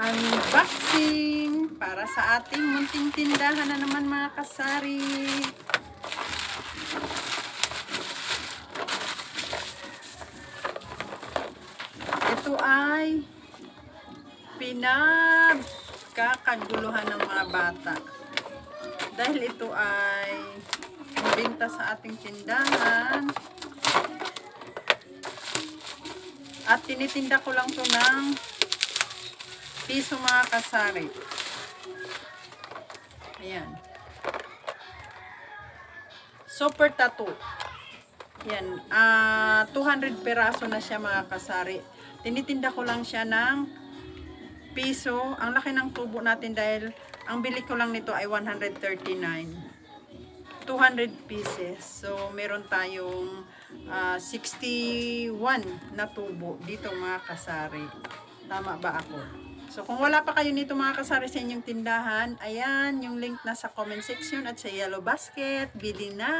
unboxing para sa ating munting tindahan na naman mga kasari. Ito ay pinagkakaguluhan ng mga bata. Dahil ito ay binta sa ating tindahan. At tinitinda ko lang to ng piso mga kasari. Ayan. Super tattoo. Yan. 200 peraso na siya mga kasari. Tinitinda ko lang siya ng piso. Ang laki ng tubo natin dahil ang bili ko lang nito ay 139. 200 pieces. So, meron tayong 61 na tubo dito mga kasari. Tama ba ako? So, kung wala pa kayo nito mga kasari sa inyong tindahan, ayan, yung link nasa comment section at sa yellow basket. Bili na!